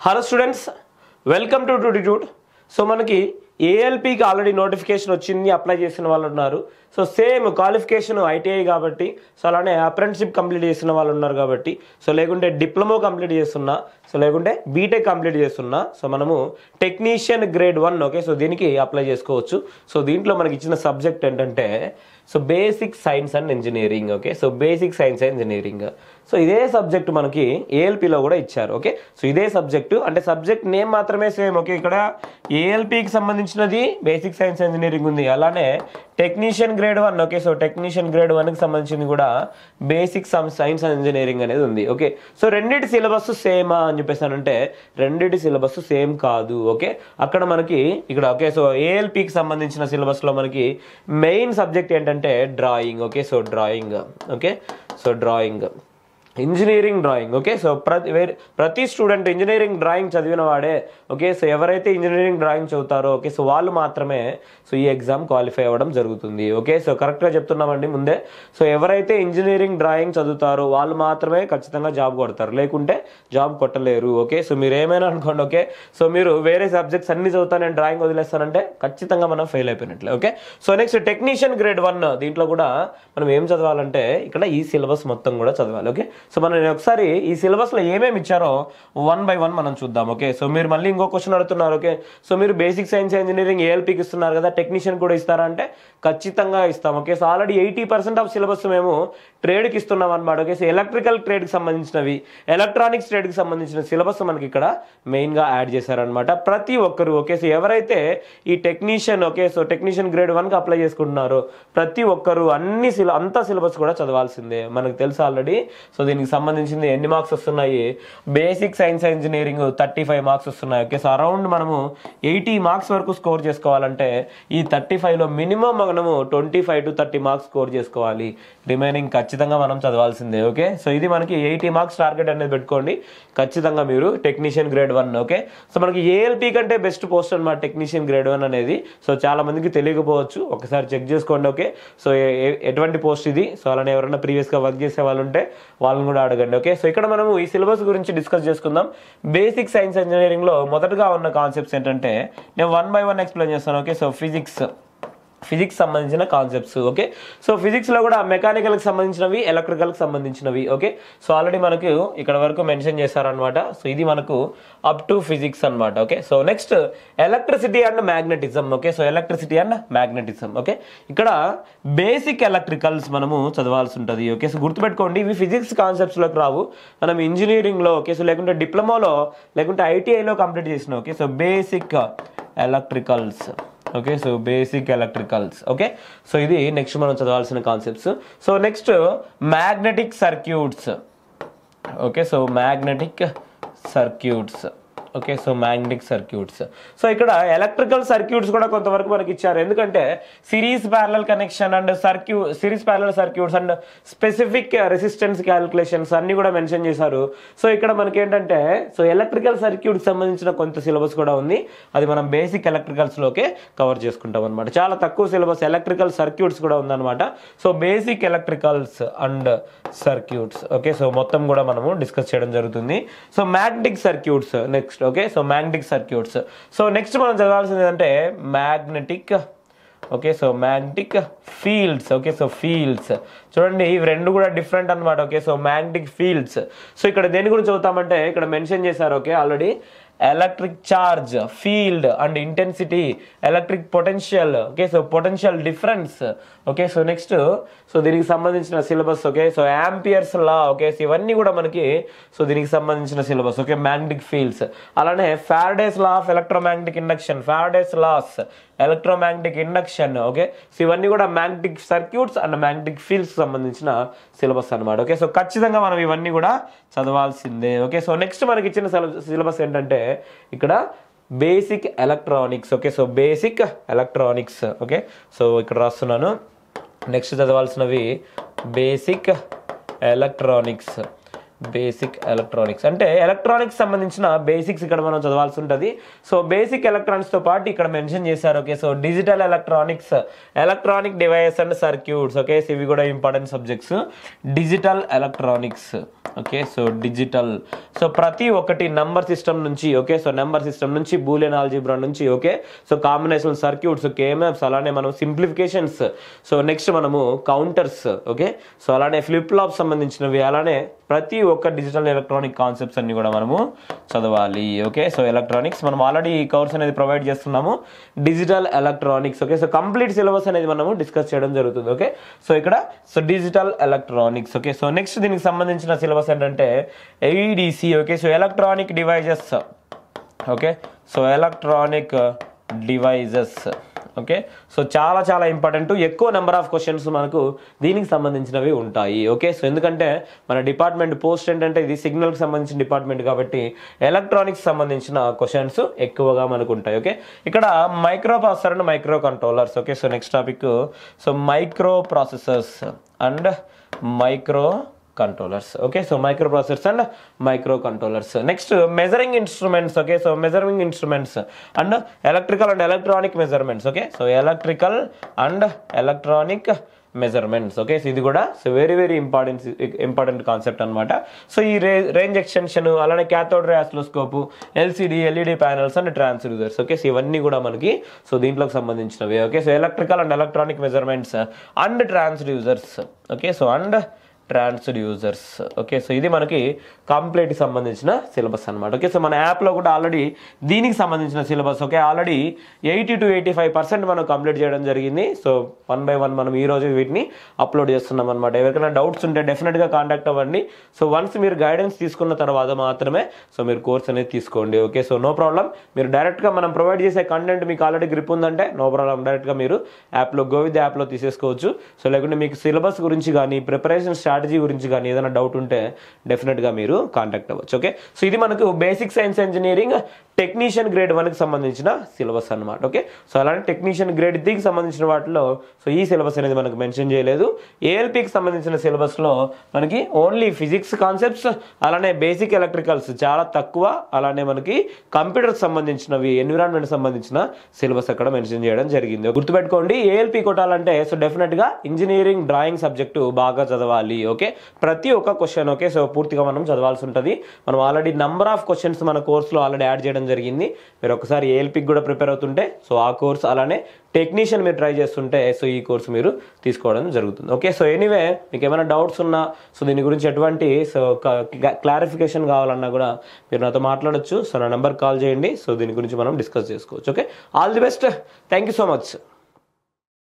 Hello students, welcome to టూటిట్యూడ్. So మనకి ఏఎల్పికి ఆల్రెడీ నోటిఫికేషన్ వచ్చింది, అప్లై చేసిన వాళ్ళు ఉన్నారు. సో సేమ్ క్వాలిఫికేషన్ ఐటీఐ కాబట్టి, సో అలానే అప్రెంటిస్షిప్ కంప్లీట్ చేసిన వాళ్ళు ఉన్నారు కాబట్టి, సో లేకుంటే డిప్లొమా కంప్లీట్ చేస్తున్నా, సో లేకుంటే బీటెక్ కంప్లీట్ చేస్తున్నా, సో మనము టెక్నీషియన్ గ్రేడ్ 1 ఓకే, సో దీనికి అప్లై చేసుకోవచ్చు. సో దీంట్లో మనకి ఇచ్చిన సబ్జెక్ట్ ఏంటంటే so basic science and engineering. Okay, so basic science and engineering. So ఇదే సబ్జెక్ట్ మనకి ఏఎల్పిలో కూడా ఇచ్చారు. ఓకే, సో ఇదే సబ్జెక్టు అంటే సబ్జెక్ట్ నేమ్ మాత్రమే సేమ్. ఓకే, ఇక్కడ ఏఎల్పికి సంబంధించినది బేసిక్ సైన్స్ ఇంజనీరింగ్ ఉంది, అలానే technician grade 1 okay, so technician grade 1కి సంబంధించింది కూడా బేసిక్ సైన్స్ అండ్ ఇంజనీరింగ్ అనేది ఉంది. ఓకే, సో రెండింటి సిలబస్ సేమా అని చెప్పేసానంటే రెండింటి సిలబస్ సేమ్ కాదు. ఓకే, అక్కడ మనకి ఇక్కడ ఓకే, సో ఏఎల్పికి సంబంధించిన సిలబస్లో మనకి మెయిన్ సబ్జెక్ట్ ఏంటంటే drawing. Okay, so drawing. Okay, so drawing, engineering drawing. Okay, so ప్రతి స్టూడెంట్ ఇంజనీరింగ్ డ్రాయింగ్ చదివిన వాడే. ఓకే, సో ఎవరైతే ఇంజనీరింగ్ డ్రాయింగ్ చదువుతారో ఓకే, సో వాళ్ళు మాత్రమే సో ఈ ఎగ్జామ్ క్వాలిఫై అవ్వడం జరుగుతుంది. ఓకే, సో కరెక్ట్గా చెప్తున్నామండి ముందే. సో ఎవరైతే ఇంజనీరింగ్ డ్రాయింగ్ చదువుతారో వాళ్ళు మాత్రమే ఖచ్చితంగా జాబ్ కొడతారు, లేకుంటే జాబ్ కొట్టలేరు. ఓకే, సో మీరు ఏమైనా అనుకోండి. ఓకే, సో మీరు వేరే సబ్జెక్ట్స్ అన్ని చదువుతాను నేను డ్రాయింగ్ వదిలేస్తానంటే ఖచ్చితంగా మనం ఫెయిల్ అయిపోయినట్లే. Okay, so next technician grade 1 దీంట్లో కూడా మనం ఏం చదవాలంటే ఇక్కడ ఈ సిలబస్ మొత్తం కూడా చదవాలి. ఓకే, సో మనం ఒకసారి ఈ సిలబస్లో ఏమేమి ఇచ్చారో 1 by 1 మనం చూద్దాం. ఓకే, సో మీరు మళ్ళీ ఇంకో క్వశ్చన్ అడుగుతున్నారు. ఓకే, సో మీరు బేసిక్ సైన్స్ ఇంజనీరింగ్ ఏఎల్పికి ఇస్తున్నారు కదా, టెక్నీషియన్ కూడా ఇస్తారా అంటే ఖచ్చితంగా ఇస్తాం. Okay, so already 80% of syllabus మేము ట్రేడ్కి ఇస్తున్నాం అనమాట. ఓకే, సో ఎలక్ట్రికల్ ట్రేడ్కి సంబంధించినవి, ఎలక్ట్రానిక్స్ ట్రేడ్కి సంబంధించిన సిలబస్ మనకి ఇక్కడ మెయిన్గా యాడ్ చేశారనమాట ప్రతి ఒక్కరు. ఓకే, సో ఎవరైతే ఈ technician okay, so technician grade 1కి అప్లై చేసుకుంటున్నారో ప్రతి ఒక్కరు అంతా సిలబస్ కూడా చదవాల్సిందే. మనకు తెలుసు ఆల్రెడీ. సో దీనికి సంబంధించింది ఎన్ని మార్క్స్ వస్తున్నాయి, బేసిక్ సైన్స్ ఇంజనీరింగ్ 35 మార్క్స్ వస్తున్నాయి. ఓకే, సో అరౌండ్ మనము 80 మార్క్స్ వరకు స్కోర్ చేసుకోవాలంటే ఈ 35లో మినిమం మనము 25 to 30 మార్క్స్ స్కోర్ చేసుకోవాలి. రిమైనింగ్ ఖచ్చితంగా మనం చదవాల్సిందే. ఓకే, సో ఇది మనకి 80 మార్క్స్ టార్గెట్ అనేది పెట్టుకోండి ఖచ్చితంగా మీరు టెక్నీషియన్ గ్రేడ్ 1. ఓకే, సో మనకి ఏఎల్పి కంటే బెస్ట్ పోస్ట్ అనమాట టెక్నీషియన్ గ్రేడ్ 1 అనేది. సో చాలా మందికి తెలియకపోవచ్చు, ఒకసారి చెక్ చేసుకోండి. ఓకే, సో ఎటువంటి పోస్ట్ ఇది, సో అలానే ఎవరైనా ప్రీవియస్గా వర్క్ చేసే వాళ్ళు ఉంటే వాళ్ళని కూడా అడగండి. ఓకే, సో ఇక్కడ మనము ఈ సిలబస్ గురించి డిస్కస్ చేసుకుందాం. బేసిక్ సైన్స్ ఇంజనీరింగ్లో మొదటగా ఉన్న కాన్సెప్ట్స్ ఏంటంటే నేను 1 by 1 ఎక్స్ప్లెయిన్ చేస్తాను. ఓకే, సో ఫిజిక్స్ సంబంధించిన కాన్సెప్ట్స్. ఓకే, సో ఫిజిక్స్లో కూడా మెకానికల్కి సంబంధించినవి, ఎలక్ట్రికల్కి సంబంధించినవి. ఓకే, సో ఆల్రెడీ మనకు ఇక్కడ వరకు మెన్షన్ చేశారనమాట. సో ఇది మనకు అప్ టు ఫిజిక్స్ అనమాట. Okay, so next electricity and magnetism. Okay, so electricity and magnetism. Okay, ఇక్కడ బేసిక్ ఎలక్ట్రికల్స్ మనము చదవాల్సి ఉంటుంది. ఓకే, సో గుర్తుపెట్టుకోండి, ఇవి ఫిజిక్స్ కాన్సెప్ట్స్లోకి రావు. మనం ఇంజనీరింగ్లో ఓకే, సో లేకుంటే డిప్లొమాలో లేకుంటే ఐటీఐలో కంప్లీట్ చేసిన. Okay, so basic electricals. Okay, so basic electricals. Okay, so ఇది నెక్స్ట్ మనం చదవాల్సిన concepts. So next magnetic circuits. Okay, so magnetic circuits. Okay, so magnetic circuits. So ఇక్కడ ఎలక్ట్రికల్ సర్క్యూట్స్ కూడా కొంతవరకు మనకి ఇచ్చారు, ఎందుకంటే series parallel connection and series parallel circuits and specific resistance calculations అన్ని కూడా మెన్షన్ చేశారు. సో ఇక్కడ మనకి ఏంటంటే సో ఎలక్ట్రికల్ సర్క్యూట్కి సంబంధించిన కొంత సిలబస్ కూడా ఉంది, అది మనం బేసిక్ ఎలక్ట్రికల్స్లోకే కవర్ చేసుకుంటాం అనమాట. చాలా తక్కువ సిలబస్ ఎలక్ట్రికల్ సర్క్యూట్స్ కూడా ఉందన్నమాట. So basic electricals and circuits. Okay, so మొత్తం కూడా మనము డిస్కస్ చేయడం జరుగుతుంది. So magnetic circuits next. Okay, so magnetic circuits. So next మనం చదవాల్సింది ఏంటంటే magnetic. Okay, so magnetic fields. Okay, so fields చూడండి, ఇవి రెండు కూడా డిఫరెంట్ అనమాట. Okay, so magnetic fields. So ఇక్కడ దేని గురించి చదువుతామంటే ఇక్కడ మెన్షన్ చేశారు. Okay, already electric charge, field and intensity, electric potential. Okay, so potential difference. Okay, so next so దీనికి సంబంధించిన syllabus. Okay, so Ampere's law. Okay, so ఇవన్నీ కూడా మనకి సో దీనికి సంబంధించిన సిలబస్. ఓకే, మ్యాగ్నెటిక్ ఫీల్డ్స్, అలానే Faraday's law of electromagnetic induction, Faraday's laws electromagnetic induction. Okay, so ఇవన్నీ కూడా magnetic circuits and magnetic fields సంబంధించిన సిలబస్ అనమాట. ఓకే, సో ఖచ్చితంగా మనం ఇవన్నీ కూడా చదవాల్సిందే. ఓకే, సో నెక్స్ట్ మనకి ఇచ్చిన సిలబస్ ఏంటంటే ఇక్కడ basic electronics. Okay, so basic electronics. Okay, so ఇక్కడ రాస్తున్నాను. నెక్స్ట్ చదవాల్సినవి బేసిక్ ఎలక్ట్రానిక్స్. బేసిక్ ఎలక్ట్రానిక్స్ అంటే ఎలక్ట్రానిక్స్ సంబంధించిన బేసిక్స్ ఇక్కడ మనం చదవాల్సి ఉంటుంది. సో బేసిక్ ఎలక్ట్రానిక్స్తో పాటు ఇక్కడ మెన్షన్ చేశారు. Okay, so digital electronics, electronic device and circuits. Okay, so ఇవి కూడా important subjects. Digital electronics. Okay so digital so ప్రతి ఒక్కటి నంబర్ సిస్టమ్ నుంచి ఓకే సో నెంబర్ సిస్టమ్ నుంచి బూలియన్ ఆల్జీబ్రా నుంచి ఓకే సో కాంబినేషన్ సర్క్యూట్స్ కేఎంఎఫ్స్ అలానే మనం సింప్లిఫికేషన్స్ సో నెక్స్ట్ మనము కౌంటర్స్ ఓకే సో అలానే ఫ్లిప్ ఫ్లాప్ సంబంధించినవి అలానే ప్రతి ఒక్క డిజిటల్ ఎలక్ట్రానిక్ కాన్సెప్ట్స్ అన్ని కూడా మనము చదవాలి ఓకే సో ఎలక్ట్రానిక్స్ మనం ఆల్రెడీ ఈ కోర్స్ అనేది ప్రొవైడ్ చేస్తున్నాము digital electronics okay so complete syllabus అనేది మనము డిస్కస్ చేయడం జరుగుతుంది ఓకే సో ఇక్కడ so digital electronics okay so next దీనికి సంబంధించిన సిలబస్ ఏంటంటే AEDC okay so electronic devices okay so electronic devices okay so చాలా చాలా ఇంపార్టెంట్ ఎక్కువ నెంబర్ ఆఫ్ క్వశ్చన్స్ మనకు దీనికి సంబంధించినవి ఉంటాయి ఓకే సో ఎందుకంటే మన డిపార్ట్మెంట్ పోస్ట్ ఏంటంటే ఇది సిగ్నల్కి సంబంధించిన డిపార్ట్మెంట్ కాబట్టి ఎలక్ట్రానిక్స్ సంబంధించిన క్వశ్చన్స్ ఎక్కువగా మనకు ఉంటాయి ఓకే ఇక్కడ micro processor and micro controllers okay so next topic so micro processors and micro controllers okay so microprocessors and microcontrollers next measuring instruments okay so measuring instruments and electrical and electronic measurements okay so electrical and electronic measurements okay so ఇది కూడా so very important concept అనమాట so ఈ range extension అలానే cathode ray oscilloscope LCD LED panels and transducers okay so ఇవన్నీ కూడా మనకి so దీంట్లోకి సంబంధించినవి okay so electrical and electronic measurements and transducers okay so and transducers okay so ఇది మనకి కంప్లీట్ సంబంధించిన సిలబస్ అనమాట ఓకే సో మన యాప్లో కూడా ఆల్రెడీ దీనికి సంబంధించిన సిలబస్ ఓకే ఆల్రెడీ 80 to 85% మనం కంప్లీట్ చేయడం జరిగింది సో 1 by 1 మనం ఈ రోజు వీటిని అప్లోడ్ చేస్తున్నాం అనమాట ఎవరికైనా డౌట్స్ ఉంటే డెఫినెట్గా కాంటాక్ట్ అవ్వండి సో వన్స్ మీరు గైడెన్స్ తీసుకున్న తర్వాత మాత్రమే సో మీరు కోర్స్ అనేది తీసుకోండి ఓకే సో నో ప్రాబ్లం మీరు డైరెక్ట్గా మనం ప్రొవైడ్ చేసే కంటెంట్ మీకు ఆల్రెడీ గ్రిప్ ఉందంటే నో ప్రాబ్లం డైరెక్ట్గా మీరు యాప్లో గోవిద్ యాప్లో తీసేసుకోవచ్చు సో లేకుంటే మీకు సిలబస్ గురించి కానీ ప్రిపరేషన్ స్ట్రాటజీ గురించి కానీ ఏదైనా డౌట్ ఉంటే డెఫినెట్గా మీరు కాంటాక్ట్ అవ్వచ్చు ఓకే సో ఇది మనకు basic science engineering technician grade 1కి సంబంధించిన సిలబస్ అనమాట ఓకే సో అలానే టెక్నీషియన్ గ్రేడ్ 3కి సంబంధించిన వాటిలో సో ఈ సిలబస్ అనేది మనకు మెన్షన్ చేయలేదు ఏఎల్పికి సంబంధించిన సిలబస్లో మనకి ఓన్లీ ఫిజిక్స్ కాన్సెప్ట్స్ అలానే బేసిక్ ఎలక్ట్రికల్స్ చాలా తక్కువ అలానే మనకి కంప్యూటర్ సంబంధించినవి ఎన్విరాన్మెంట్ సంబంధించిన సిలబస్ అక్కడ మెన్షన్ చేయడం జరిగింది గుర్తుపెట్టుకోండి ఏఎల్పి కొట్టాలంటే సో డెఫినెట్గా ఇంజనీరింగ్ డ్రాయింగ్ సబ్జెక్టు బాగా చదవాలి ఓకే ప్రతి ఒక్క క్వశ్చన్ ఓకే సో పూర్తిగా మనం చదవాల్సి ఉంటుంది మనం ఆల్రెడీ నంబర్ ఆఫ్ క్వశ్చన్స్ మన కోర్సులో ఆల్రెడీ యాడ్ చేయడం జరిగింది మీరు ఒకసారి ఏఎల్పికి కూడా ప్రిపేర్ అవుతుంటే సో ఆ కోర్స్ అలానే టెక్నీషియన్ మీరు ట్రై చేస్తుంటే సో ఈ కోర్స్ మీరు తీసుకోవడం జరుగుతుంది ఓకే సో ఎనీవే మీకు ఏమైనా డౌట్స్ ఉన్నా సో దీని గురించి ఎటువంటి సో క్లారిఫికేషన్ కావాలన్నా కూడా మీరు నాతో మాట్లాడొచ్చు సో నా నెంబర్ కాల్ చేయండి సో దీని గురించి మనం డిస్కస్ చేసుకోవచ్చు okay all the best thank you so much